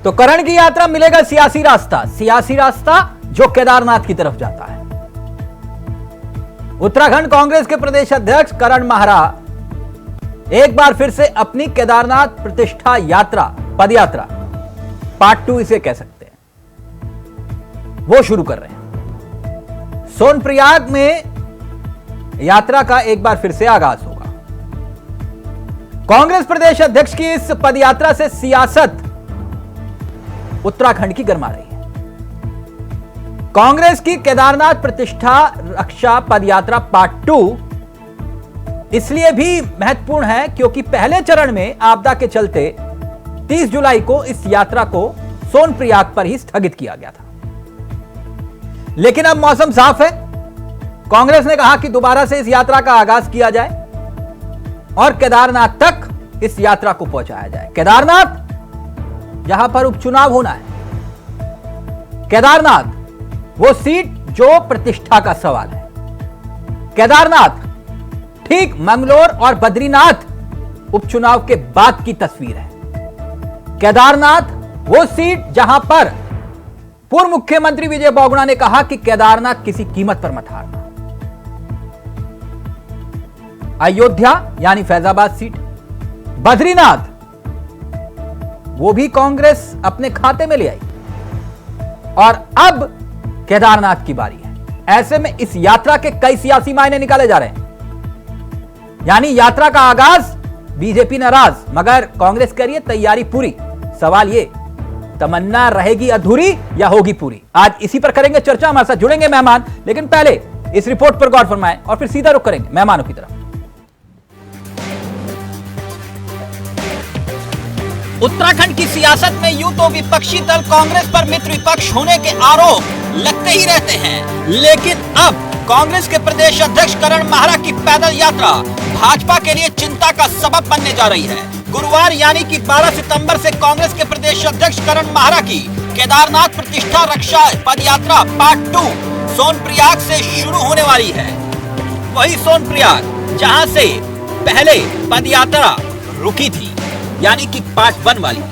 तो करण की यात्रा मिलेगा सियासी रास्ता जो केदारनाथ की तरफ जाता है। उत्तराखंड कांग्रेस के प्रदेश अध्यक्ष करण माहरा एक बार फिर से अपनी केदारनाथ प्रतिष्ठा यात्रा, पदयात्रा पार्ट 2 इसे कह सकते हैं, वो शुरू कर रहे हैं। सोनप्रयाग में यात्रा का एक बार फिर से आगाज होगा। कांग्रेस प्रदेश अध्यक्ष की इस पदयात्रा से सियासत उत्तराखंड की गर्मा रही है। कांग्रेस की केदारनाथ प्रतिष्ठा रक्षा पदयात्रा पार्ट 2 इसलिए भी महत्वपूर्ण है क्योंकि पहले चरण में आपदा के चलते 30 जुलाई को इस यात्रा को सोनप्रयाग पर ही स्थगित किया गया था। लेकिन अब मौसम साफ है। कांग्रेस ने कहा कि दोबारा से इस यात्रा का आगाज किया जाए और केदारनाथ तक इस यात्रा को पहुंचाया जाए। केदारनाथ जहां पर उपचुनाव होना है, केदारनाथ वो सीट जो प्रतिष्ठा का सवाल है। केदारनाथ ठीक मंगलोर और बद्रीनाथ उपचुनाव के बाद की तस्वीर है। केदारनाथ वो सीट जहां पर पूर्व मुख्यमंत्री विजय बहुगुणा ने कहा कि केदारनाथ किसी कीमत पर मत हारना। अयोध्या यानी फैजाबाद सीट, बद्रीनाथ वो भी कांग्रेस अपने खाते में ले आई और अब केदारनाथ की बारी है। ऐसे में इस यात्रा के कई सियासी मायने निकाले जा रहे हैं। यानी यात्रा का आगाज, बीजेपी नाराज मगर कांग्रेस कह रही है तैयारी पूरी। सवाल ये, तमन्ना रहेगी अधूरी या होगी पूरी? आज इसी पर करेंगे चर्चा। हमारे साथ जुड़ेंगे मेहमान, लेकिन पहले इस रिपोर्ट पर गौर फरमाएं और फिर सीधा रुख करेंगे मेहमानों की तरफ। उत्तराखंड की सियासत में यूं तो विपक्षी दल कांग्रेस पर मित्र विपक्ष होने के आरोप लगते ही रहते हैं, लेकिन अब कांग्रेस के प्रदेश अध्यक्ष करण माहरा की पैदल यात्रा भाजपा के लिए चिंता का सबब बनने जा रही है। गुरुवार यानी कि 12 सितंबर से कांग्रेस के प्रदेश अध्यक्ष करण माहरा की केदारनाथ प्रतिष्ठा रक्षा पदयात्रा पार्ट 2 सोनप्रयाग से शुरू होने वाली है। वही सोनप्रयाग जहां से पहले पदयात्रा रुकी थी, यानी कि पार्ट 1 वाली।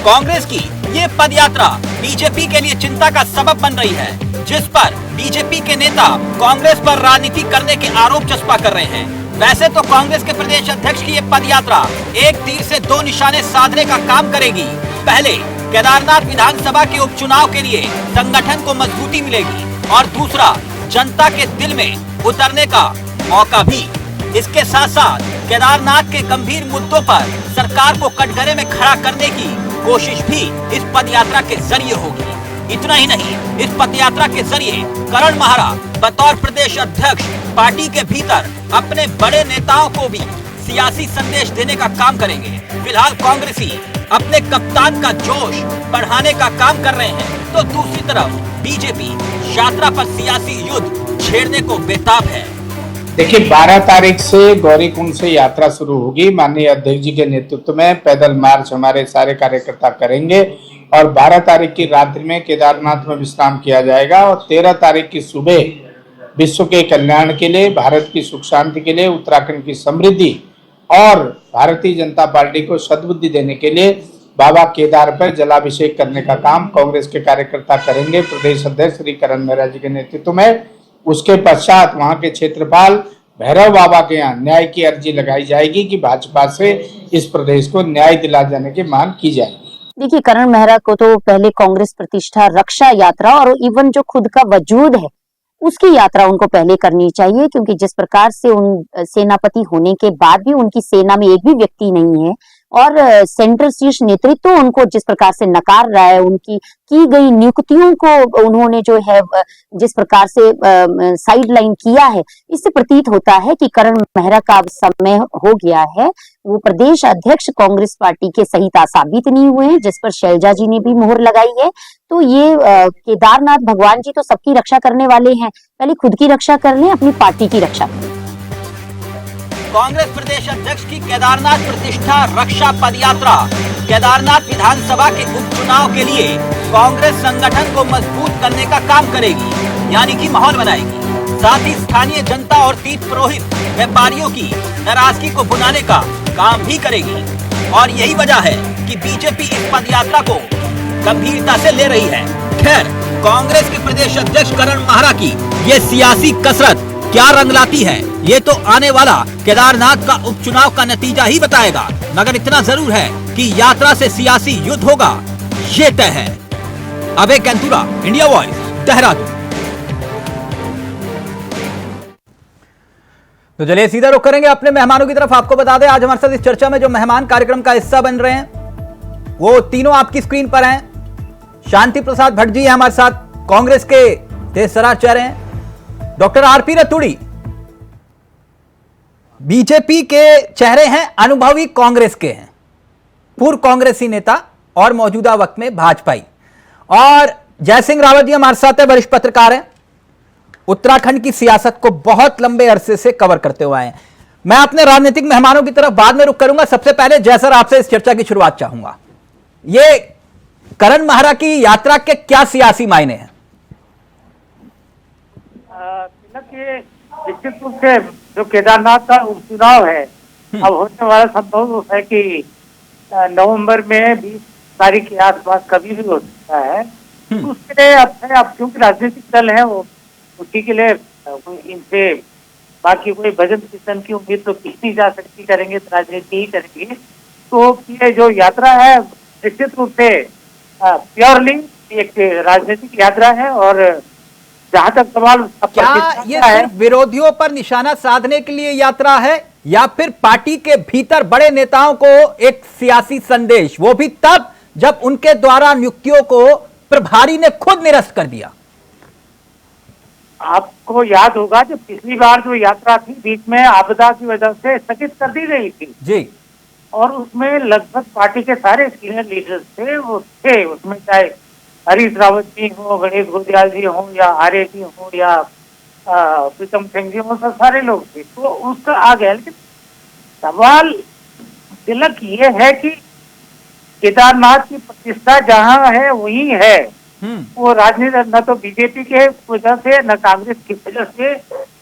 कांग्रेस की ये पदयात्रा बीजेपी के लिए चिंता का सबब बन रही है, जिस पर बीजेपी के नेता कांग्रेस पर राजनीति करने के आरोप चस्पा कर रहे हैं। वैसे तो कांग्रेस के प्रदेश अध्यक्ष की ये पदयात्रा एक तीर से दो निशाने साधने का काम करेगी। पहले केदारनाथ विधानसभा के उपचुनाव के लिए संगठन को मजबूती मिलेगी और दूसरा जनता के दिल में उतरने का मौका भी। इसके साथ साथ केदारनाथ के गंभीर मुद्दों पर सरकार को कटघरे में खड़ा करने की कोशिश भी इस पदयात्रा के जरिए होगी। इतना ही नहीं, इस पदयात्रा के जरिए करण माहरा बतौर प्रदेश अध्यक्ष पार्टी के भीतर अपने बड़े नेताओं को भी सियासी संदेश देने का काम करेंगे। फिलहाल कांग्रेसी अपने कप्तान का जोश बढ़ाने का काम कर रहे हैं, तो दूसरी तरफ बीजेपी यात्रा पर सियासी युद्ध छेड़ने को बेताब है। देखिए, 12 तारीख से गौरीकुंड से यात्रा शुरू होगी। माननीय अध्यक्ष जी के नेतृत्व में पैदल मार्च हमारे सारे कार्यकर्ता करेंगे और 12 तारीख की रात्रि में केदारनाथ में विश्राम किया जाएगा और 13 तारीख की सुबह विश्व के कल्याण के लिए, भारत की सुख शांति के लिए, उत्तराखंड की समृद्धि और भारतीय जनता पार्टी को सद्बुद्धि देने के लिए बाबा केदार पर जलाभिषेक करने का काम कांग्रेस के कार्यकर्ता करेंगे, प्रदेश अध्यक्ष श्री करण माहरा जी के नेतृत्व में। उसके पश्चात वहां के क्षेत्रपाल भैरव बाबा के यहाँ न्याय की अर्जी लगाई जाएगी कि भाजपा से इस प्रदेश को न्याय दिला जाने की मांग की जाएगी। देखिए, करण माहरा को तो पहले कांग्रेस प्रतिष्ठा रक्षा यात्रा और इवन जो खुद का वजूद है उसकी यात्रा उनको पहले करनी चाहिए, क्योंकि जिस प्रकार से उन सेनापति होने के बाद भी उनकी सेना में एक भी व्यक्ति नहीं है और सेंट्रल शीर्ष नेतृत्व उनको जिस प्रकार से नकार रहा है, उनकी की गई नियुक्तियों को उन्होंने जो है जिस प्रकार से साइडलाइन किया है, इससे प्रतीत होता है कि करण माहरा का अब समय हो गया है। वो प्रदेश अध्यक्ष कांग्रेस पार्टी के सहिता साबित नहीं हुए हैं, जिस पर शैलजा जी ने भी मोहर लगाई है। तो ये केदारनाथ भगवान जी तो सबकी रक्षा करने वाले हैं, पहले खुद की रक्षा कर लें, अपनी पार्टी की रक्षा करें। कांग्रेस प्रदेश अध्यक्ष की केदारनाथ प्रतिष्ठा रक्षा पदयात्रा केदारनाथ विधानसभा के उपचुनाव के लिए कांग्रेस संगठन को मजबूत करने का काम करेगी, यानी कि माहौल बनाएगी। साथ ही स्थानीय जनता और तीर्थ पुरोहित व्यापारियों की नाराजगी को भुनाने का काम भी करेगी। और यही वजह है कि बीजेपी इस पदयात्रा को गंभीरता से ले रही है। खैर, कांग्रेस के प्रदेश अध्यक्ष करण माहरा की ये सियासी कसरत क्या रंग लाती है, ये तो आने वाला केदारनाथ का उपचुनाव का नतीजा ही बताएगा। मगर इतना जरूर है कि यात्रा से सियासी युद्ध होगा, ये तय है। अभय कैंथुरा, इंडिया वॉइस, देहरादून। तो चलिए सीधा रुख करेंगे अपने मेहमानों की तरफ। आपको बता दें, आज हमारे साथ इस चर्चा में जो मेहमान कार्यक्रम का हिस्सा बन रहे हैं वो तीनों आपकी स्क्रीन पर हैं। शांति प्रसाद भट्ट जी हैं हमारे साथ, कांग्रेस के तेजतर्रार चेहरे हैं। डॉक्टर आरपी रतूड़ी बीजेपी के चेहरे हैं, अनुभवी कांग्रेस के हैं, पूर्व कांग्रेसी नेता और मौजूदा वक्त में भाजपाई। और जयसिंह रावत जी हमारे साथ है, वरिष्ठ पत्रकार हैं, उत्तराखंड की सियासत को बहुत लंबे अरसे से कवर करते हुए आए हैं। मैं अपने राजनीतिक मेहमानों की तरफ बाद में रुख करूंगा। सबसे पहले जय सर, आपसे इस चर्चा की शुरुआत चाहूंगा। ये करण माहरा की यात्रा के क्या सियासी मायने हैं? निश्चित रूप से जो केदारनाथ का उपचुनाव है अब होने वाला, संभव है कि नवंबर में 20 तारीख के आसपास कभी भी हो सकता है। तो उसके लिए अब क्योंकि राजनीतिक दल है वो उसी के लिए इनसे बाकी कोई भजन कीर्तन की उम्मीद तो की नहीं जा सकती। करेंगे तो राजनीति ही करेंगे। तो ये जो यात्रा है निश्चित रूप से प्योरली एक राजनीतिक यात्रा है। और जहां तक सवाल क्या ये सिर्फ विरोधियों पर निशाना साधने के लिए यात्रा है या फिर पार्टी के भीतर बड़े नेताओं को एक सियासी संदेश, वो भी तब जब उनके द्वारा नियुक्तियों को प्रभारी ने खुद निरस्त कर दिया? आपको याद होगा जब पिछली बार जो यात्रा थी बीच में आपदा की वजह से स्थगित कर दी गई थी जी, और उसमें लगभग पार्टी के सारे सीनियर लीडर्स थे, वो थे उसमें, चाहे हरीश रावत जी हो, गणेश गोदियाल जी हो या आर्य जी हो या प्रीतम सिंह जी हो, सब सारे लोग थे। तो उसका आ गया। लेकिन सवाल तिलक ये है कि केदारनाथ की प्रतिष्ठा जहाँ है वही है। वो राजनीति न तो बीजेपी के वजह से, न कांग्रेस की वजह से,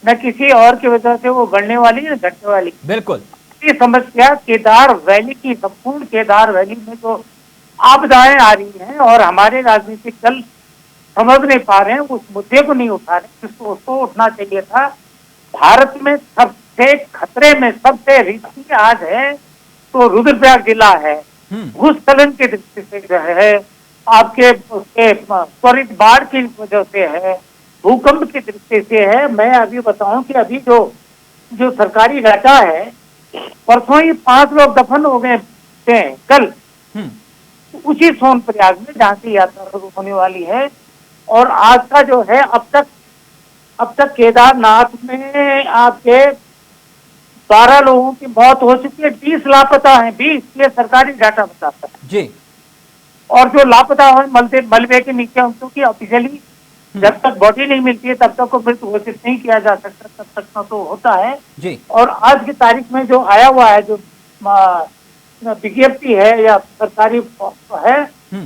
न किसी और की वजह से वो बढ़ने वाली न घटने वाली। बिल्कुल। ये समस्या केदार वैली की, संपूर्ण केदार वैली में जो आपदाएं आ रही हैं और हमारे राजनीतिक दल समझ नहीं पा रहे हैं, उस मुद्दे को नहीं उठा रहे जिसको उसको उठना चाहिए था। भारत में सबसे खतरे में, सबसे रिस्की आज है तो रुद्रप्रयाग जिला है। भूस्खलन की दृष्टि से जो है, आपके उसके त्वरित बाढ़ की वजह से है, भूकंप की दृष्टि से है। मैं अभी बताऊं कि अभी जो सरकारी डाटा है, परसों ही 5 लोग दफन हो गए थे कल उसी सोनप्रयाग में जहाँ से यात्रा शुरू होने वाली है। और आज का जो है अब तक केदारनाथ में आपके 12 लोगों की मौत हो चुकी है, 20 लापता हैं, 20, ये सरकारी डाटा बताता है जी। और जो लापता हुए मलबे के नीचे उनको की ऑफिशियली जब तक बॉडी नहीं मिलती है तब तक को मृत घोषित नहीं किया जा सकता, तब तक ना तो होता है जी। और आज की तारीख में जो आया हुआ है, जो विज्ञप्ति है या सरकारी है,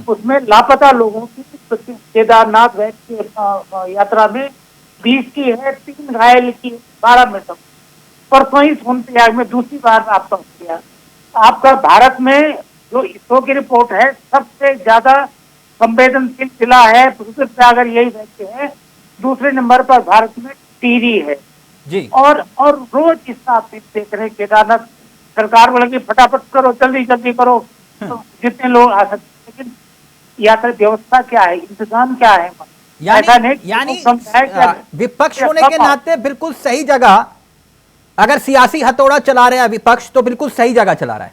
उसमें लापता लोगों की केदारनाथ यात्रा में 20 की है, 3 घायल की, 12 मृतक। परसों ही सोनप्रयाग में दूसरी बार आपका किया। आपका भारत में जो इसरो की रिपोर्ट है, सबसे ज्यादा संवेदनशील जिला है रुद्रप्रयाग, अगर यही रहते हैं। दूसरे नंबर पर भारत में टिहरी है जी। और रोज इसका आप देख रहे हैं, केदारनाथ सरकार को लगी फटाफट करो, जल्दी करो, तो जितने लोग आ सकते। लेकिन यात्रा व्यवस्था क्या है, इंतजाम क्या है? यानी विपक्ष होने के नाते बिल्कुल सही जगह, अगर सियासी हथौड़ा चला रहा है विपक्ष तो बिल्कुल सही जगह चला रहा है।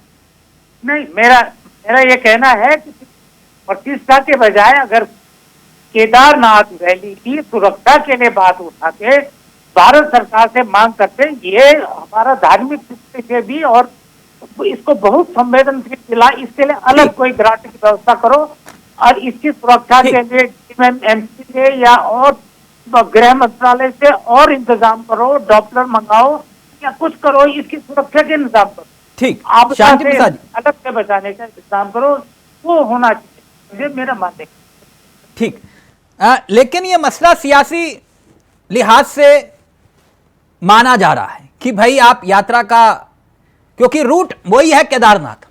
नहीं, मेरा ये कहना है कि प्रतिष्ठा के बजाय अगर केदारनाथ वैली की सुरक्षा के लिए बात उठा के भारत सरकार से मांग करते, ये हमारा धार्मिक दृष्टि से भी और इसको बहुत संवेदनशील जिला, इसके लिए अलग कोई ग्रांट की व्यवस्था करो और इसकी सुरक्षा के लिए एमसी से या और गृह मंत्रालय से और इंतजाम करो, डॉप्लर मंगाओ या कुछ करो, इसकी सुरक्षा के इंतजाम करो। ठीक, आप शांति प्रसाद अलग से बचाने का इंतजाम करो, वो होना चाहिए, मुझे मेरा मानना। ठीक, लेकिन ये मसला सियासी लिहाज से माना जा रहा है कि भाई आप यात्रा का, क्योंकि रूट वही है केदारनाथ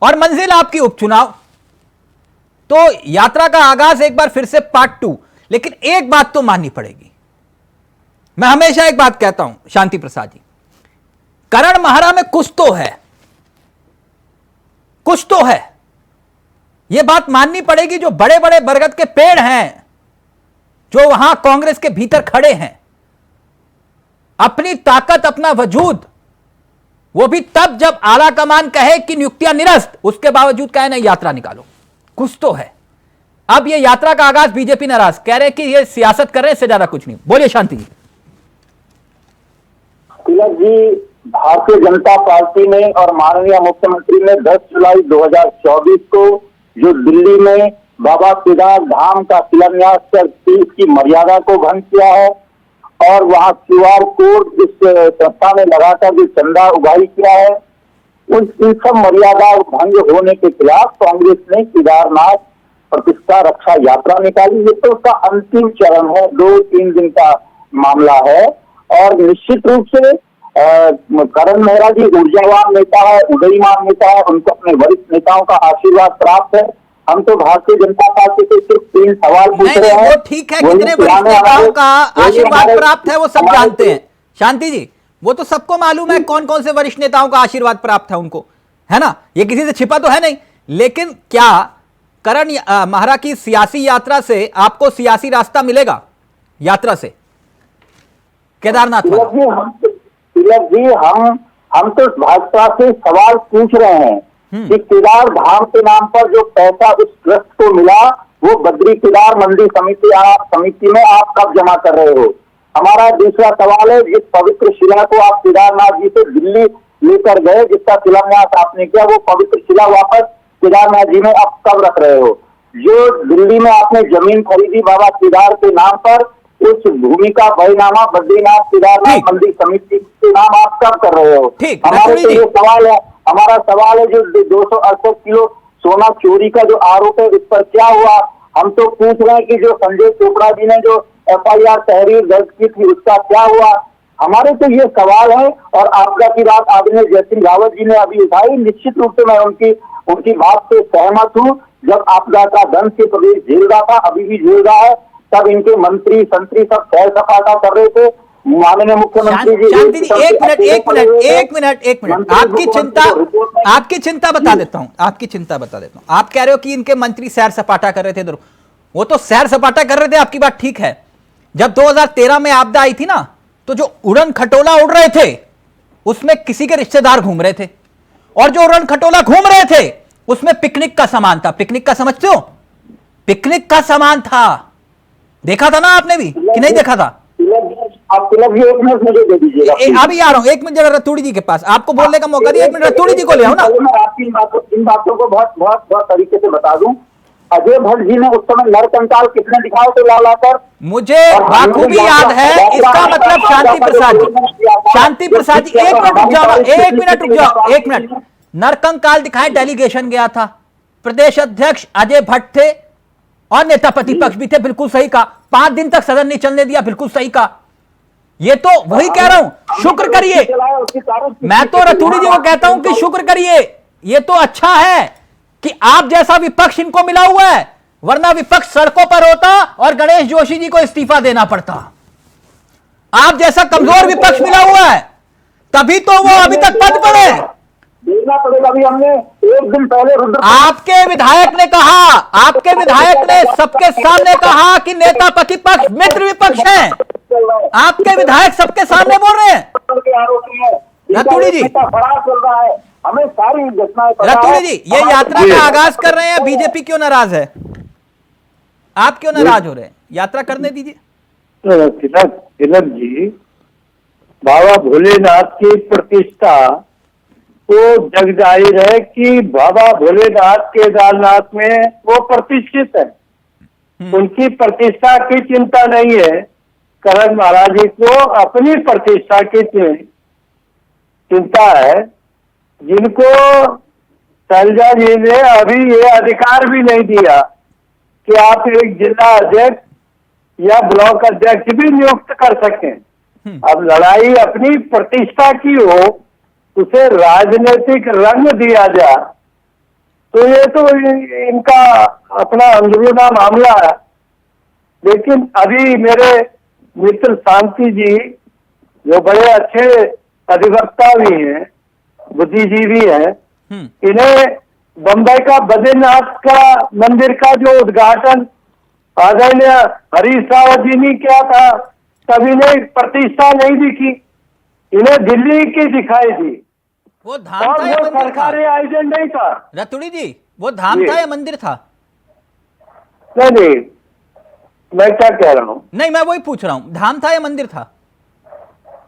और मंजिल आपकी उपचुनाव, तो यात्रा का आगाज एक बार फिर से पार्ट 2। लेकिन एक बात तो माननी पड़ेगी, मैं हमेशा एक बात कहता हूं शांति प्रसाद जी, करण महरा में कुछ तो है, कुछ तो है, यह बात माननी पड़ेगी। जो बड़े बड़े बरगद के पेड़ हैं जो वहां कांग्रेस के भीतर खड़े हैं, अपनी ताकत अपना वजूद, वो भी तब जब आला कमान कहे कि नियुक्तियां निरस्त, उसके बावजूद कहे नहीं यात्रा निकालो, कुछ तो है। अब ये यात्रा का आगाज बीजेपी नाराज, कह रहे कि ये सियासत कर रहे हैं, इससे ज्यादा कुछ नहीं। बोलिए शांति जी। तिलक जी, भारतीय जनता पार्टी ने और माननीय मुख्यमंत्री ने 10 जुलाई 2024 को जो दिल्ली में बाबा केदार धाम का शिलान्यास कर की मर्यादा को भंग किया है और वहां QR कोड जिस संस्था ने लगाकर जो चंदा उगाही किया है, इन सब मर्यादा भंग होने के खिलाफ कांग्रेस ने केदारनाथ प्रतिष्ठा रक्षा यात्रा निकाली। ये तो उसका अंतिम चरण है, 2-3 दिन का मामला है और निश्चित रूप से करण मेहरा जी ऊर्जावान नेता है, उदयमान नेता है, उनको अपने वरिष्ठ नेताओं का आशीर्वाद प्राप्त है। हम तो भारतीय जनता पार्टी से सिर्फ 3 सवाल पूछ रहे हैं। वो ठीक है, कितने वरिष्ठ नेताओं का आशीर्वाद प्राप्त है वो सब जानते हैं शांति जी, वो तो सबको मालूम है कौन कौन से वरिष्ठ नेताओं का आशीर्वाद प्राप्त है उनको, है ना, ये किसी से छिपा तो है नहीं। लेकिन क्या करण महरा की सियासी यात्रा से आपको सियासी रास्ता मिलेगा? यात्रा से केदारनाथ तिलक जी, हम तो भाजपा से सवाल पूछ रहे हैं कि केदार धाम के नाम पर जो पैसा उस ट्रस्ट को मिला, वो बद्री केदार मंदिर समिति में आप कब जमा कर रहे हो? हमारा दूसरा सवाल है, जिस पवित्र शिला को आप केदारनाथ जी से दिल्ली लेकर गए, जिसका शिलान्यास आपने किया, वो पवित्र शिला वापस केदारनाथ जी में आप कब रख रहे हो? जो दिल्ली में आपने जमीन खरीदी बाबा केदार के नाम पर, उस भूमि का बहीनामा बद्रीनाथ केदारनाथ मंदिर समिति के नाम आप कब कर रहे हो? हमारे तो ये सवाल है, हमारा सवाल है, जो 268 किलो सोना चोरी का जो आरोप है, उस पर क्या हुआ? हम तो पूछ रहे हैं कि जो संजय चोपड़ा जी ने जो FIR तहरीर दर्ज की थी, उसका क्या हुआ? हमारे तो ये सवाल है। और आपदा की बात आदरणीय जय सिंह रावत जी ने अभी उठाई, निश्चित रूप से मैं उनकी बात से सहमत हूँ। जब आपदा का दंश के प्रदेश झेल रहा था, अभी भी झेल रहा है, तब इनके मंत्री संतरी सब सैर सपाटा कर रहे थे। माननीय मुख्यमंत्री जी, एक मिनट, आपकी चिंता बता देता हूं, आप कह रहे हो कि इनके मंत्री सैर सपाटा कर रहे थे, वो तो सैर सपाटा कर रहे थे, आपकी बात ठीक है। जब 2013 में आपदा आई थी ना, तो जो उड़न खटोला उड़ रहे थे उसमें किसी के रिश्तेदार घूम रहे थे, और जो उड़न खटोला घूम रहे थे उसमें पिकनिक का सामान था। पिकनिक का समझते हो? पिकनिक का सामान था, देखा था ना आपने भी कि नहीं देखा था? आप तिलक जी 1 मिनट मुझे दे दीजिएगा। अभी आ रहा हूं, 1 मिनट जरा रतूड़ी जी के पास, आपको बोलने का मौका दिया, 1 मिनट रतूड़ी जी को ले आओ ना। मैं आपकी इन बातों को बहुत तरीके से बता दूं। अजय भट्ट जी ने उस समय नरकंकाल कितने दिखाए थे लाकर, मुझे बाखूबी याद है। इसका मतलब शांति प्रसाद जी, 1 मिनट रुक जाओ, 1 मिनट। नरकंकाल दिखाए, डेलीगेशन गया था, प्रदेश अध्यक्ष अजय भट्ट थे और नेता प्रतिपक्ष भी थे, बिल्कुल सही कहा। 5 दिन तक सदन नहीं चलने दिया, बिल्कुल सही कहा। ये तो वही कह रहा हूं, शुक्र करिए। मैं तो रतूड़ी जी को कहता हूं कि शुक्र करिए, ये तो अच्छा है कि आप जैसा विपक्ष इनको मिला हुआ है, वरना विपक्ष सड़कों पर होता और गणेश जोशी जी को इस्तीफा देना पड़ता। आप जैसा कमजोर विपक्ष मिला हुआ है, तभी तो वो अभी तक पद पर है। देखना पड़ेगा। अभी हमने 1 दिन पहले आपके विधायक ने सबके सामने कहा कि नेता प्रतिपक्ष मित्र विपक्ष हैं। आपके विधायक सबके सामने बोल रहे हैं। रतूड़ी जी, चल रहा है, हमें सारी घटनाएं। रतूड़ी जी, ये यात्रा का आगाज कर रहे हैं, बीजेपी क्यों नाराज है? आप क्यों नाराज हो रहे हैं? यात्रा करने दीजिए। तिलक जी, बाबा भोलेनाथ की प्रतिष्ठा तो जग जाहिर है कि बाबा भोलेनाथ केदारनाथ में वो प्रतिष्ठित है, उनकी प्रतिष्ठा की चिंता नहीं है। करण महाराज जी को अपनी प्रतिष्ठा की चिंता है, जिनको शैलजा जी ने अभी ये अधिकार भी नहीं दिया कि आप एक जिला अध्यक्ष या ब्लॉक अध्यक्ष भी नियुक्त कर सकें। अब लड़ाई अपनी प्रतिष्ठा की हो, उसे राजनीतिक रंग दिया जाए, तो ये तो इनका अपना अंदरूना मामला है। लेकिन अभी मेरे मित्र शांति जी, जो बड़े अच्छे अधिवक्ता भी हैं, बुद्धिजीवी हैं, इन्हें बम्बई का बद्रीनाथ का मंदिर का जो उद्घाटन आदरणीय हरीश रावत जी ने किया था, तब इन्हें प्रतिष्ठा नहीं दिखी, इन्हें दिल्ली की दिखाई दी। वो धाम और था या वो मंदिर था? सरकारी आयोजन नहीं था। रतुड़ी जी, वो धाम था या मंदिर था? नहीं, मैं क्या कह रहा हूँ, नहीं, मैं वही पूछ रहा हूं, धाम था या मंदिर था?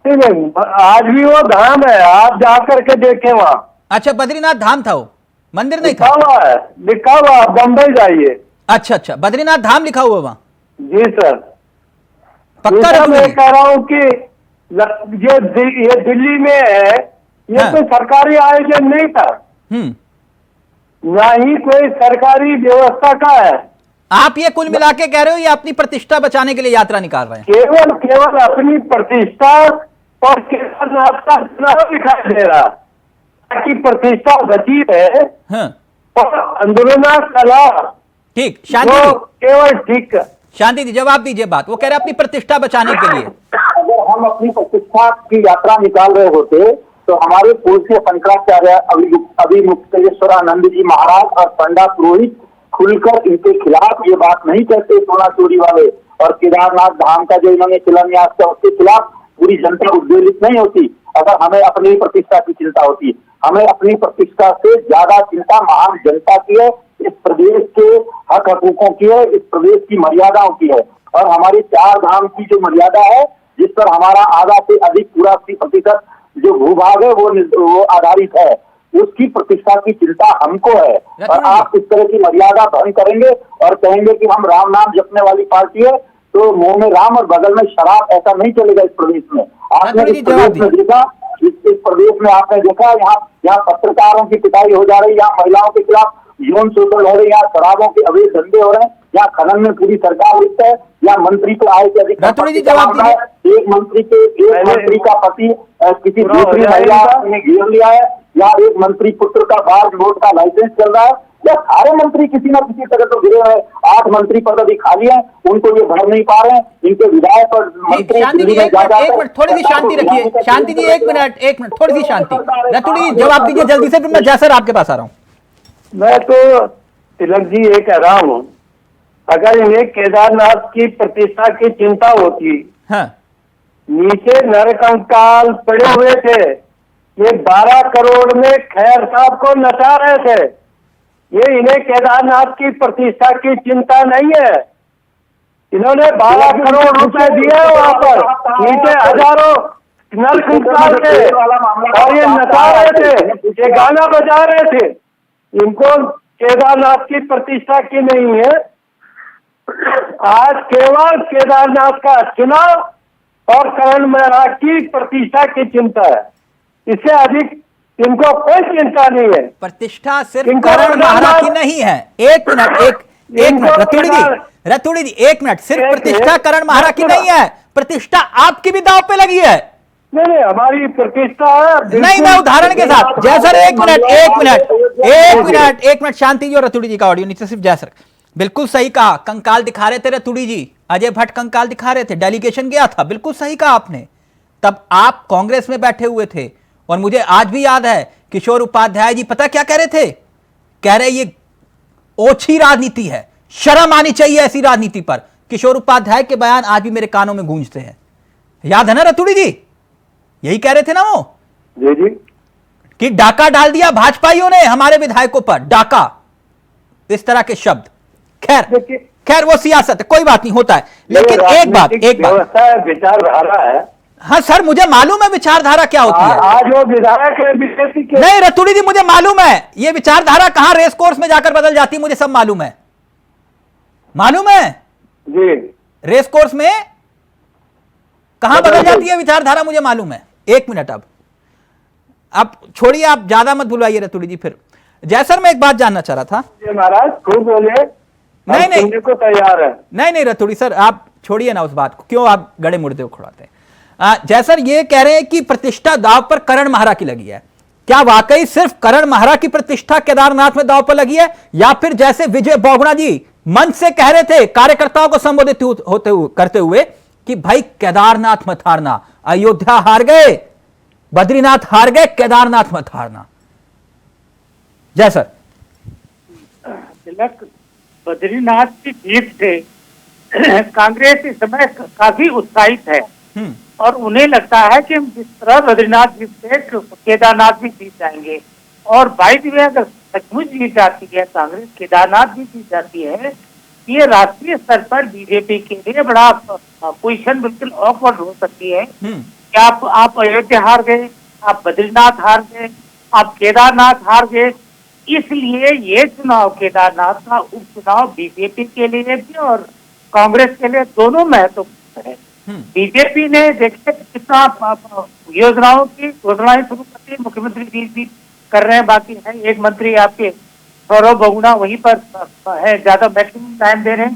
नहीं, आज भी वो धाम है, आप जाकर के देखें वहाँ। अच्छा, बद्रीनाथ धाम था, वो मंदिर नहीं लिखा था? हुआ है, लिखा हुआ, आप बम्बई जाइए। अच्छा अच्छा, बद्रीनाथ धाम लिखा हुआ वहां? जी सर। पक्का मैं रतुड़ी जी? कह रहा हूँ कि ये दिल्ली में है, ये हाँ। कोई सरकारी आयोजन नहीं था, ना ही कोई सरकारी व्यवस्था का है। आप ये कुल मिला के कह रहे हो ये अपनी प्रतिष्ठा बचाने के लिए यात्रा निकाल रहे हैं? केवल अपनी प्रतिष्ठा और केदारनाथ का चुनाव दिखाई दे रहा, ताकि प्रतिष्ठा बची है हाँ। और अंदरूना कला ठीक, शांति वो जी, केवल ठीक। शांति जी जवाब दीजिए बात। वो कह रहे हैं अपनी प्रतिष्ठा बचाने के लिए। अगर हम अपनी प्रतिष्ठा की यात्रा निकाल रहे होते तो हमारे पूज्य शंकराचार्य अभिमुक्तेश्वरानंद जी महाराज और पंडित पुरोहित खुलकर इनके खिलाफ ये बात नहीं कहते, सोना चोरी वाले और केदारनाथ धाम का जो इन्होंने शिलान्यास किया उसके खिलाफ पूरी जनता उद्वेलित नहीं होती। अगर हमें अपनी प्रतिष्ठा की चिंता होती, हमें अपनी प्रतिष्ठा से ज्यादा चिंता महान जनता की है, इस प्रदेश के हक हकूकों की है, इस प्रदेश की मर्यादाओं की है। और हमारी 4 धाम की जो मर्यादा है, जिस पर हमारा आधा से अधिक पूरा 80% जो भूभाग है वो आधारित है, उसकी प्रतिष्ठा की चिंता हमको है। और आप इस तरह की मर्यादा भंग करेंगे और कहेंगे कि हम राम नाम जपने वाली पार्टी है, तो मुंह में राम और बगल में शराब, ऐसा नहीं चलेगा इस प्रदेश में। आपने इस प्रदेश में देखा, इस प्रदेश में आपने देखा, यहाँ पत्रकारों की पिटाई हो जा रही, यहाँ महिलाओं के खिलाफ यौन शोषण हो रहे, यहाँ शराबों के अवैध धंधे हो रहे हैं, यहाँ खनन में पूरी सरकार लिप्त है, यहाँ मंत्री को आय से अधिक एक मंत्री का पति किसी दूसरी महिला ने घेर लिया है, यहाँ एक मंत्री पुत्र का बार नोट का लाइसेंस चल रहा है, या सारे मंत्री किसी न किसी तरह तो गिरे हुए। 8 मंत्री पद अभी खाली हैं, उनको ये भर नहीं पा रहे हैं, इनके विधायक और मंत्री। शांति जी एक मिनट, थोड़ी सी शांति रखिए। शांति जी एक मिनट, थोड़ी सी शांति। रतुड़ी जी जवाब दीजिए जल्दी से, फिर मैं जयसर आपके पास आ रहा हूँ। मैं तो तिलक जी ये कह रहा हूँ, अगर इन्हें केदारनाथ की प्रतिष्ठा की चिंता होती, हाँ। नीचे नरकंकाल पड़े हुए थे, ये 12 करोड़ में खैर साहब को नचा रहे थे, ये इन्हें केदारनाथ की प्रतिष्ठा की चिंता नहीं है। इन्होंने 12 करोड़ रुपए दिए वहां पर, नीचे हजारों नरकंकाल थे और ये नचा रहे थे, ये गाना बजा रहे थे। इनको केदारनाथ की प्रतिष्ठा की नहीं है, आज केवल केदारनाथ का चुनाव और करण मेहरा की प्रतिष्ठा की चिंता है, इससे अधिक इनको कोई चिंता नहीं है। प्रतिष्ठा सिर्फ करण मेहरा की नहीं है। एक मिनट रतुड़ी जी एक मिनट, सिर्फ प्रतिष्ठा करण मेहरा की नहीं है, प्रतिष्ठा आपकी भी दांव पे लगी है। नहीं, हमारी प्रतिष्ठा है। नहीं, मैं उदाहरण के साथ जयसर एक मिनट शांति जी और रतुड़ी जी का ऑडियो नीचे सिर्फ जयसर। बिल्कुल सही कहा, कंकाल दिखा रहे थे रतुड़ी जी, अजय भट्ट कंकाल दिखा रहे थे, डेलीगेशन गया था, बिल्कुल सही कहा आपने। तब आप कांग्रेस में बैठे हुए थे और मुझे आज भी याद है किशोर उपाध्याय जी पता क्या कह रहे थे, कह रहे ये ओछी राजनीति है, शर्म आनी चाहिए ऐसी राजनीति पर। किशोर उपाध्याय के बयान आज भी मेरे कानों में गूंजते हैं, याद है ना रतुड़ी जी? यही कह रहे थे ना वो जी जी, कि डाका डाल दिया भाजपाइयों ने हमारे विधायकों पर, डाका, इस तरह के शब्द। खैर वो सियासत है, कोई बात नहीं, होता है। लेकिन एक बात विचारधारा है। हाँ सर, मुझे मालूम है विचारधारा क्या होती है। आज वो विधायक है बीजेपी के। नहीं रतुड़ी जी, मुझे मालूम है ये विचारधारा कहां रेस कोर्स में जाकर बदल जाती है, मुझे सब मालूम है जी। रेस कोर्स में कहां बदल जाती है विचारधारा, मुझे मालूम है। एक मिनट, अब छोड़िए, आप ज्यादा मत भुलवाइए रतुड़ी जी। फिर जयसर मैं एक बात जानना चाह रहा था। महाराज खूब बोले, नहीं को तैयार है। नहीं रतुड़ी सर, आप छोड़िए ना उस बात को, क्यों आप गड़े मुर्दे उखड़ाते हैं। जयसर ये कह रहे हैं कि प्रतिष्ठा दाव पर करण मेहरा की लगी है, क्या वाकई सिर्फ करण महरा की प्रतिष्ठा केदारनाथ में दांव पर लगी है, या फिर जैसे विजय बोगड़ा जी मंच से कह रहे थे कार्यकर्ताओं को संबोधित करते हुए कि भाई केदारनाथ मत हारना, अयोध्या हार गए, बद्रीनाथ हार गए, केदारनाथ मत हारना। जय सर। तिलक, बद्रीनाथ की जीत से कांग्रेस इस समय काफी उत्साहित है और उन्हें लगता है कि हम जिस तरह बद्रीनाथ जीतते केदारनाथ भी जीत जाएंगे। और बाई द वे अगर सचमुच जीत जाती है कांग्रेस, केदारनाथ भी जीत जाती है, ये राष्ट्रीय स्तर पर बीजेपी के लिए बड़ा पोजीशन बिल्कुल ऑकवर्ड हो सकती है कि आप अयोध्या हार गए, आप बद्रीनाथ हार गए, आप केदारनाथ हार गए। इसलिए ये चुनाव, केदारनाथ का उपचुनाव बीजेपी के लिए भी और कांग्रेस के लिए दोनों महत्वपूर्ण है। बीजेपी ने देखिए कितना योजनाएं शुरू कर दी, मुख्यमंत्री जी भी कर रहे हैं, बाकी है एक मंत्री आपके सौरभ बगुना वहीं पर है, ज्यादा मैक्सिमम टाइम दे रहे हैं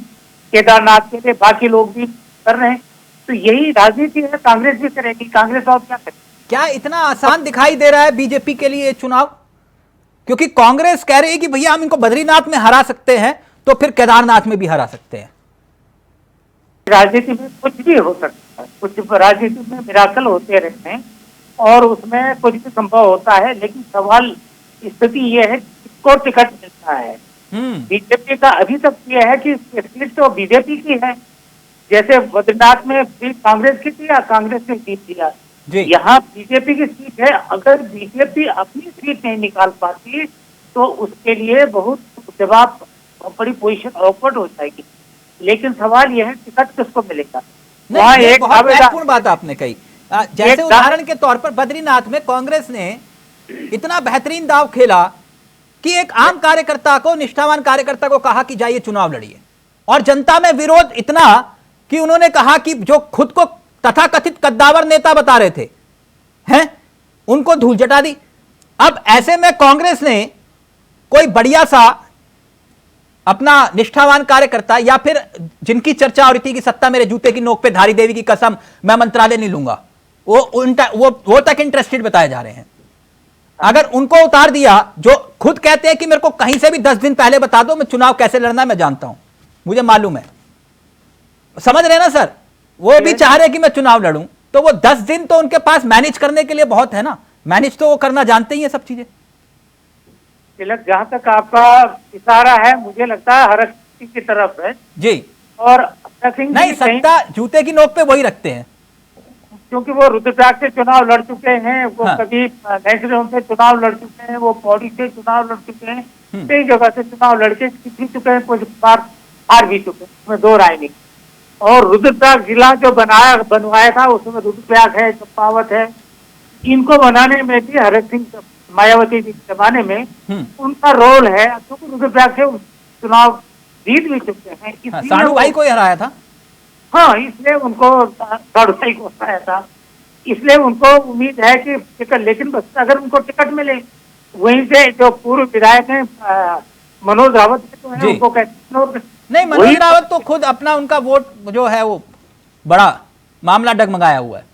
केदारनाथ के लिए, बाकी लोग भी कर रहे हैं। तो यही राजनीति है, कांग्रेस भी करेगी, कांग्रेस और क्या करेगी। क्या इतना आसान दिखाई दे रहा है बीजेपी के लिए चुनाव? क्योंकि कांग्रेस कह रही है कि भैया हम इनको बद्रीनाथ में हरा सकते हैं तो फिर केदारनाथ में भी हरा सकते हैं। राजनीति में कुछ भी हो सकता है, कुछ राजनीति में मिराकल होते रहते हैं और उसमें कुछ भी संभव होता है, लेकिन सवाल स्थिति ये है किसको टिकट मिलता है। बीजेपी का अभी तक ये है कि सीट तो बीजेपी की है, जैसे बद्रीनाथ में सीट कांग्रेस की थी या कांग्रेस ने जीत दिया, यहाँ बीजेपी की सीट है। अगर बीजेपी अपनी सीट नहीं निकाल पाती तो उसके लिए बहुत जवाब बड़ी पोजीशन ऑकवर्ड हो जाएगी। लेकिन सवाल यह है टिकट किसको मिलेगा। वहाँ एक बहुत महत्वपूर्ण बात आपने कही। जैसे उदाहरण के तौर पर बद्रीनाथ में कांग्रेस ने इतना बेहतरीन दांव खेला कि एक आम कार्यकर्ता को, निष्ठावान कार्यकर्ता को कहा कि जाइए चुनाव लड़िए, और जनता में विरोध इतना कि उन्होंने कहा कि जो खुद को तथाकथित कद्दावर नेता बता रहे थे हैं, उनको धूल चटा दी। अब ऐसे में कांग्रेस ने कोई बढ़िया सा अपना निष्ठावान कार्यकर्ता, या फिर जिनकी चर्चा हो रही थी कि सत्ता मेरे जूते की नोक पे, धारी देवी की कसम, मैं मंत्रालय नहीं लूंगा, वो तक इंटरेस्टेड बताए जा रहे हैं। अगर उनको उतार दिया, जो खुद कहते हैं कि मेरे को कहीं से भी 10 दिन पहले बता दो, मैं चुनाव कैसे लड़ना है मैं जानता हूं, मुझे मालूम है, समझ रहे ना सर, वो भी चाह रहे कि मैं चुनाव लड़ूं, तो वो 10 दिन तो उनके पास मैनेज करने के लिए बहुत है ना, मैनेज तो वो करना जानते ही है सब चीजें। तिलक, जहाँ तक आपका इशारा है मुझे लगता है हरक सिंह की तरफ है जी, और हरक सिंह नहीं, सत्ता जूते की नोक पे वही रखते हैं, क्योंकि वो रुद्रप्रयाग से चुनाव लड़ चुके हैं, वो कभी नेशनल से चुनाव लड़ चुके हैं, वो पौड़ी से चुनाव लड़ चुके हैं, कई जगह से चुनाव लड़के जीत भी चुके हैं, कुछ बार हार भी चुके हैं, उसमें दो राय नहीं। और रुद्रप्रयाग जिला जो बनवाया था उसमें रुद्रप्रयाग है, चंपावत है, इनको बनाने में भी हरक सिंह मायावती जी के जमाने में उनका रोल है, क्योंकि रुद्रप्रयाग से चुनाव जीत भी चुके हैं। सानू भाई को हराया था, हाँ, इसलिए उनको सानू भाई को हराया था, इसलिए उनको उम्मीद है कि टिकट, लेकिन बस अगर उनको टिकट मिले, वहीं से जो पूर्व विधायक हैं मनोज रावत तो है, उनको कैसे नहीं, मनोज रावत तो खुद अपना उनका वोट जो है वो बड़ा मामला डगमगाया हुआ है।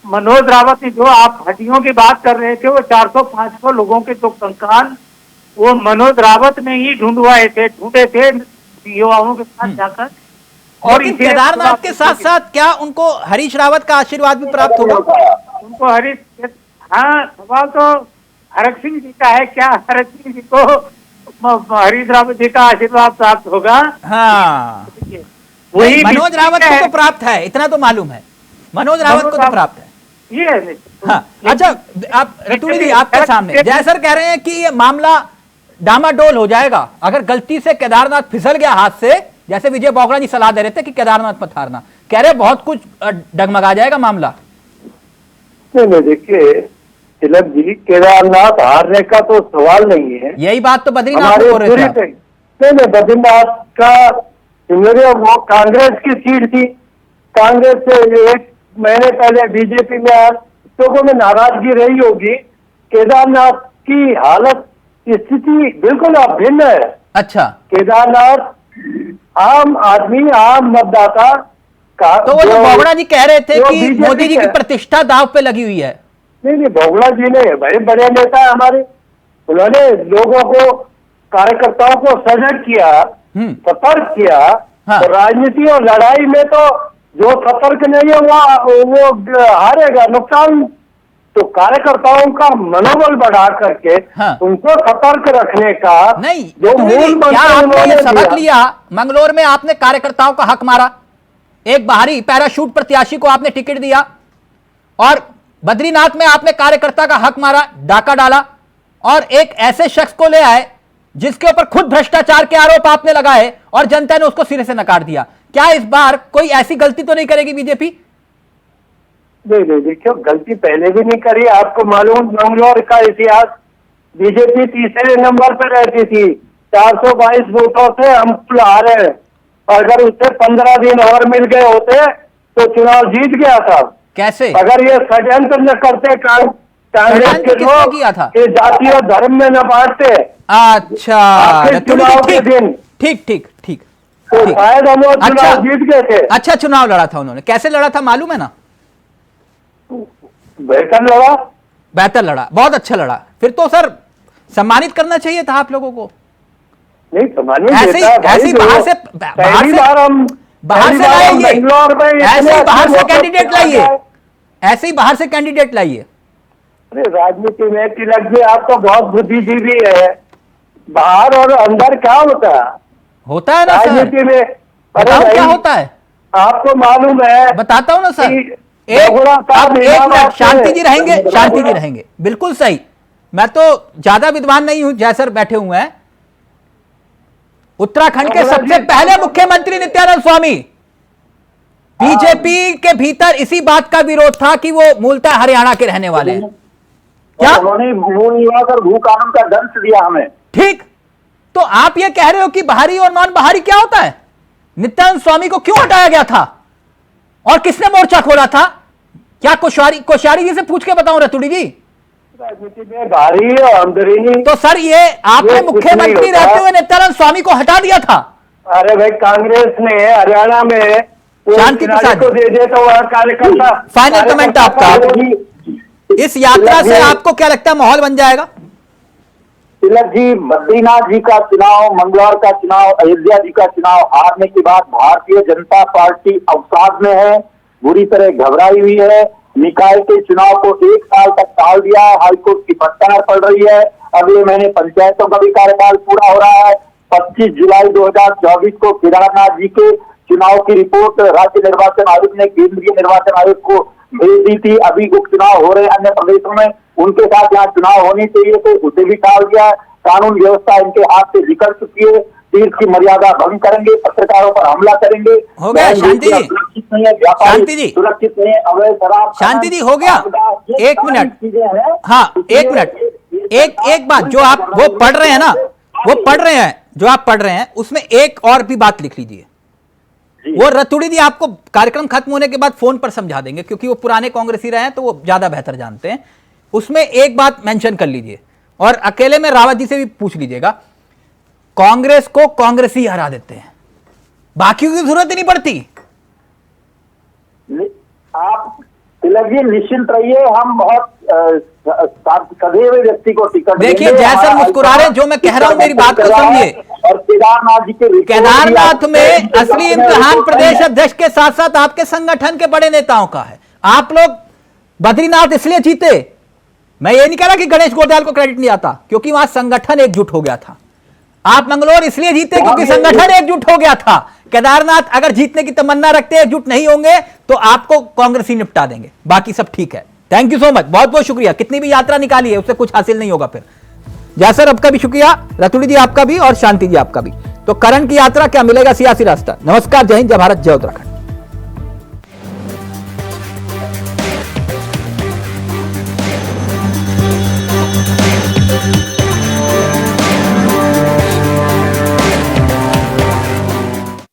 मनोज रावत ने, जो आप हड्डियों की बात कर रहे थे, वो 400-500 लोगों के जो कंकाल वो मनोज रावत ने ही ढूंढे थे युवाओं के साथ जाकर। और केदारनाथ के साथ साथ क्या उनको हरीश रावत का आशीर्वाद भी प्राप्त होगा? उनको हाँ, सवाल तो हरक सिंह जी का है, क्या हरक सिंह जी को हरीश रावत जी का आशीर्वाद प्राप्त होगा? हाँ, वही मनोज रावत को तो प्राप्त है, इतना तो मालूम है, मनोज रावत को तो प्राप्त है। ये हाँ, अच्छा, आप रतुड़ी जी आपके सामने जय सर कह रहे हैं कि ये मामला डामाडोल हो जाएगा अगर गलती से केदारनाथ फिसल गया हाथ से, जैसे विजय बोगड़ा जी सलाह दे रहे थे कि केदारनाथ मत हारना, कह रहे बहुत कुछ डगमगा जाएगा मामला। नहीं, देखिए तिलक जी, केदारनाथ हारने का तो सवाल नहीं है, यही बात तो बद्रीनाथ में हो रही थी। नहीं, बद्रीनाथ का वो कांग्रेस की सीट थी, कांग्रेस से 1 महीने पहले बीजेपी में लोगों में नाराजगी रही होगी। केदारनाथ की हालत, स्थिति बिल्कुल भिन्न है। अच्छा, केदारनाथ आम आदमी, आम मतदाता का, तो वो जो बोगड़ा जी कह रहे थे कि मोदी जी की प्रतिष्ठा दांव पे लगी हुई है, नहीं, बहुगुणा जी ने बड़े बड़े नेता है हमारे, उन्होंने लोगों को, कार्यकर्ताओं को सजग किया, सतर्क किया। हाँ। तो राजनीति और लड़ाई में तो जो सतर्क नहीं है वो हारेगा, नुकसान। तो कार्यकर्ताओं का मनोबल बढ़ा करके हाँ। उनको सतर्क रखने का नहीं, जो तो मूल क्या आपने उन्होंने ये सबक दिया। लिया? मंगलौर में आपने कार्यकर्ताओं का हक मारा, एक बाहरी पैराशूट प्रत्याशी को आपने टिकट दिया, और बद्रीनाथ में आपने कार्यकर्ता का हक मारा, डाका डाला, और एक ऐसे शख्स को ले आए जिसके ऊपर खुद भ्रष्टाचार के आरोप आपने लगाए और जनता ने उसको सिरे से नकार दिया। क्या इस बार कोई ऐसी गलती तो नहीं करेगी बीजेपी? नहीं, देखियो, गलती पहले भी नहीं करी। आपको मालूम मंगलौर का इतिहास, बीजेपी तीसरे नंबर पर रहती थी, 422 वोटों से हम हारे हैं। अगर उससे 15 दिन और मिल गए होते तो चुनाव जीत गया था। कैसे? अगर ये षड्यंत्र न करते कांग्रेस षड्यंत्र के किसने लोग किया था? कि जाति और धर्म में न बांटते, अच्छा, आखिर चुनाव के दिन ठीक ठीक ठीक तो ठीक। शायद हम वो अच्छा। चुनाव जीत गए थे। अच्छा चुनाव लड़ा था उन्होंने, कैसे लड़ा था मालूम है ना? बेहतर लड़ा, बेहतर लड़ा, बहुत अच्छा लड़ा। फिर तो सर सम्मानित करना चाहिए था आप लोगों को। नहीं सम्मानित ऐसे देता है भाई, ऐसे जो बाहर से पहली बार हम बाहर से पहली बार हम लाइए, बेंगलोर में इतने ऐसे ही बाहर अच्छे से लोगों कैंडिडेट को लाइए, आए। ऐसे ही बाहर से कैंडिडेट लाइए। अरे राजनीति में तिलक जी आप तो बहुत बुद्धिजीवी है, बाहर और अंदर क्या होता है होता है ना सर, राजनीति में? अरे बताओ भाई, क्या होता है, आपको मालूम है? बताता हूं ना सर। कि एक बहुगुणा साहब अब एक इनाम मिनट, आपसे- शांति जी रहेंगे, शांति जी रहेंगे, बिल्कुल सही। मैं तो ज्यादा विद्वान नहीं हूं, जय सर बैठे हुए हैं। उत्तराखंड के सबसे पहले मुख्यमंत्री नित्यानंद स्वामी, बीजेपी के भीतर इसी बात का विरोध था कि वो मूलतः हरियाणा के रहने वाले हैं। क्या? उन्होंने मूल निवास और भू कानून का दंश दिया हमें। ठीक, तो आप ये कह रहे हो कि बाहरी और नॉन बाहरी क्या होता है? नित्यानंद स्वामी को क्यों हटाया गया था और किसने मोर्चा खोला था? क्या कोश्यारी जी से पूछ के बताऊं रतुड़ी जी? राजनीति में बाहरी और अंदरूनी। तो सर ये आपने ये कुछ मुख्यमंत्री नहीं होता। रहते हुए नित्यानंद स्वामी को हटा दिया था। अरे भाई, कांग्रेस ने हरियाणा में वो शांति खिलाड़ी प्रसाद को दे तो वह कार्यकर्ता। फाइनल कमेंट आपका। इस यात्रा से आपको क्या लगता है माहौल बन जाएगा? तिलक जी, बद्रीनाथ जी का चुनाव, मंगलौर का चुनाव, अयोध्या जी का चुनाव हारने के बाद भारतीय जनता पार्टी अवसाद में है, बुरी तरह घबराई हुई है। निकाय के चुनाव को 1 साल तक टाल दिया, हाईकोर्ट की फटकार पड़ रही है। अगले महीने पंचायतों का भी कार्यकाल पूरा हो रहा है। 25 जुलाई 2024 को केदारनाथ जी के चुनाव की रिपोर्ट राज्य निर्वाचन आयोग ने केंद्रीय निर्वाचन आयोग को भेज दी थी। अभी उपचुनाव हो रहे अन्य प्रदेशों में, उनके साथ यहाँ चुनाव होने चाहिए थे, उसे भी टाल दिया। कानून व्यवस्था इनके हाथ से निकल चुकी है। तीर्थ की मर्यादा भंग करेंगे, पत्रकारों पर हमला करेंगे। हो गया शांति जी, सुरक्षित नहीं है, व्यापारी शांति जी, सुरक्षित नहीं है, अवैध शराब, शांति जी, हो गया। एक मिनट, हाँ एक मिनट, एक बात जो आप वो पढ़ रहे हैं ना, वो पढ़ रहे हैं जो आप पढ़ रहे हैं, उसमें एक और भी बात लिख लीजिए। वो रतुड़ी जी आपको कार्यक्रम खत्म होने के बाद फोन पर समझा देंगे, क्योंकि वो पुराने कांग्रेसी रहे हैं तो वो ज्यादा बेहतर जानते हैं। उसमें एक बात मेंशन कर लीजिए, और अकेले में रावत जी से भी पूछ लीजिएगा। कांग्रेस को कांग्रेसी हरा देते हैं, बाकियों की जरूरत ही नहीं पड़ती। आप तिलक जी निश्चिंत रहिए, हम बहुत सदैव व्यक्ति को टिकट देखिए जैसर मुस्कुरा रहे, जो मैं कह रहा हूं मेरी बात को समझिए। और केदारनाथ जी के केदारनाथ में असली इम्तिहान प्रदेश अध्यक्ष के साथ साथ आपके संगठन के बड़े नेताओं का है। आप लोग बद्रीनाथ इसलिए जीते, मैं ये नहीं कह रहा कि गणेश गोंडवाल को क्रेडिट नहीं आता, क्योंकि वहां संगठन एकजुट हो गया था। आप मंगलौर इसलिए जीते क्योंकि संगठन एकजुट हो गया था। केदारनाथ अगर जीतने की तमन्ना रखते हैं, एकजुट नहीं होंगे तो आपको कांग्रेस ही निपटा देंगे, बाकी सब ठीक है। थैंक यू सो मच, बहुत बहुत शुक्रिया। कितनी भी यात्रा निकाली है उससे कुछ हासिल नहीं होगा फिर। जैसर आपका भी शुक्रिया, रतुड़ी जी आपका भी, और शांति जी आपका भी। तो करण की यात्रा क्या मिलेगा सियासी रास्ता। नमस्कार, जय हिंद, जय भारत, जय उत्तराखंड।